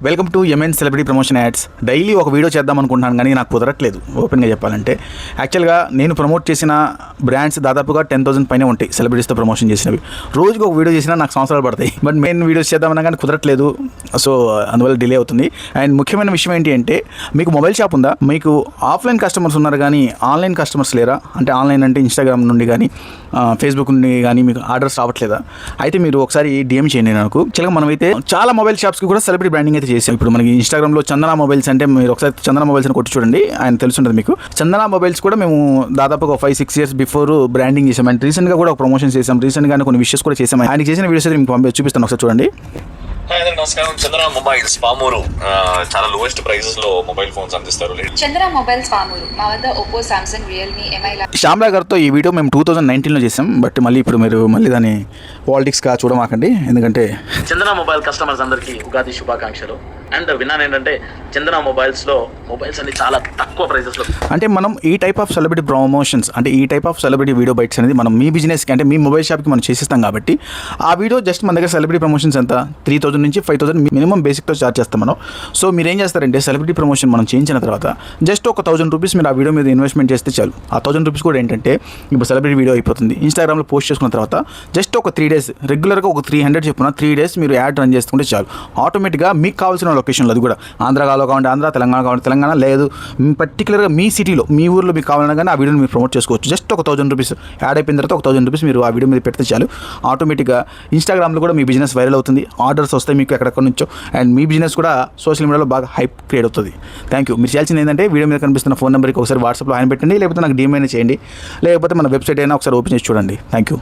Welcome to MN celebrity promotion ads. Daily ఒక video చేద్దాం అనుకుంటున్నాను కానీ నాకు కుదరట్లేదు. ఓపెన్గా చెప్పాలంటే యాక్చువల్గా నేను ప్రమోట్ చేసిన బ్రాండ్స్ దాదాపుగా 10,000 పైన ఉంటాయి సెలబ్రిటీస్తో ప్రమోషన్ చేసినవి. రోజుకి ఒక వీడియో చేసినా నాకు సంవత్సరాలు పడతాయి. బట్ మెయిన్ వీడియోస్ చేద్దామన్నా కానీ కుదరట్లేదు. సో అందువల్ల డిలే అవుతుంది. అండ్ ముఖ్యమైన విషయం ఏంటి అంటే, మీకు మొబైల్ షాప్ ఉందా? మీకు ఆఫ్లైన్ కస్టమర్స్ ఉన్నారు కానీ ఆన్లైన్ కస్టమర్స్ లేరా? అంటే ఆన్లైన్ అంటే ఇన్స్టాగ్రామ్ నుండి కానీ ఫేస్బుక్ నుండి కానీ మీకు ఆర్డర్స్ రావట్లేదా? అయితే మీరు ఒకసారి డిఎం చేయండి నాకు. యాక్చువల్గా మనమైతే చాలా మొబైల్ షాప్స్కి కూడా సెలబ్రిటీ బ్రాండింగ్ అయితే చేసాం. ఇప్పుడు మనకి ఇన్స్టాగ్రామ్లో చందన మొబైల్స్ అంటే మీరు ఒకసారి చందన మొబైల్స్ అని కొట్టి చూడండి, ఆయన తెలుసుంటుంది మీకు. చందన మొబైల్స్ కూడా మేము దాదాపుగా 5-6 years బిఫోర్ బ్రాండింగ్ చేసాం. అండ్ రీసెంట్గా కూడా ఒక ప్రమోషన్ చేసాం. రీసెంట్గా కొన్ని విషయస్ కూడా చేసాం. ఆయన చేసిన వీడియోస్ అయితే మీకు చూపిస్తాను, ఒకసారి చూడండి. నమస్కారం. చంద్ర మొబైల్స్ పామూరు చాలా లోయెస్ట్ ప్రైజెస్ లో మొబైల్ ఫోన్స్ అందిస్తారు. చంద్ర మొబైల్స్ పామూరు మా వద్ద Oppo, Samsung, Realme, MI. Shyamla గారితో ఈ వీడియో మేము 2019లో చేసాం. బట్ మళ్ళీ ఇప్పుడు మీరు మళ్ళీ దాన్ని పాలిటిక్స్గా చూడమాకండి, ఎందుకంటే చందన మొబైల్ కస్టమర్స్ అందరికీ ఉగాది శుభాకాంక్షలు. అండ్ విన్నాను ఏంటంటే చందన మొబైల్స్లో మొబైల్స్ అన్ని చాలా తక్కువ ప్రైజెస్లో, అంటే మనం ఈ టైప్ ఆఫ్ సెలబ్రిటీ ప్రమోషన్స్, అంటే ఈ type of celebrity video bytes అనేది మనం మీ బిజినెస్కి, అంటే మీ మొబైల్ షాప్కి మనం చేసిస్తాం కాబట్టి ఆ వీడియో జస్ట్ మన దగ్గర సెలబ్రిటీ ప్రమోషన్స్ ఎంత 3,000 నుంచి 5,000 మినిమం బేసిక్తో చార్జ్ చేస్తాం మనం. సో మీరు ఏం చేస్తారంటే, సెలబ్రిటీ ప్రమోషన్ మనం చేయించిన తర్వాత జస్ట్ ఒక 1,000 రూపీస్ మీరు ఆ వీడియో మీద ఇన్వెస్ట్మెంట్ చేస్తే చాలు. ఆ 1,000 రూపీస్ కూడా ఏంటంటే ఇప్పుడు సెలబ్రిటీ వీడియో అయిపోతుంది. ఇన్స్టాగ్రామ్లో పోస్ట్ చేసుకున్న తర్వాత జస్ట్ ఒక 3 days రెగ్యులర్గా ఒక 300 చెప్పున 3 days మీరు యాడ్ రన్ చేసుకుంటే చాలు. ఆటోమేటిక్గా మీకు కావాల్సిన లొకేషన్లో, అది కూడా ఆంధ్ర కావాలంటే ఆంధ్ర, తెలంగాణ కావాలంటే తెలంగాణ, లేదు పర్టికులర్గా మీ సిటీలో మీ ఊర్లో మీకు కావాలన్నా కానీ ఆ వీడియోని మీరు ప్రమోట్ చేసుకోవచ్చు. జస్ట్ ఒక 1,000 రూపీస్ యాడ్ అయిపోయిన తర్వాత ఒక 1,000 రూపీస్ మీరు ఆ వీడియో మీద పెడితే చాలు. ఆటోమేటిక్గా ఇన్స్టాగ్రామ్లో కూడా మీ బిజినెస్ వైరల్ అవుతుంది, ఆర్డర్స్ వస్తాయి మీకు ఎక్కడెక్కడ నుంచో, అండ్ మీ బిజినెస్ కూడా సోషల్ మీడియాలో బాగా హైప్ క్రియేట్ అవుతుంది. Thank you. మీరు చేయాల్సింది ఏంటంటే, వీడియో మీద కనిపిస్తున్న ఫోన్ నెంబర్కి ఒకసారి వాట్సాప్లో ఆయన పెట్టండి, లేకపోతే నాకు DM అయినా చేయండి, లేకపోతే మన వెబ్సైట్ అయినా ఒకసారి ఓపెన్ చేసి చూడండి. Thank you.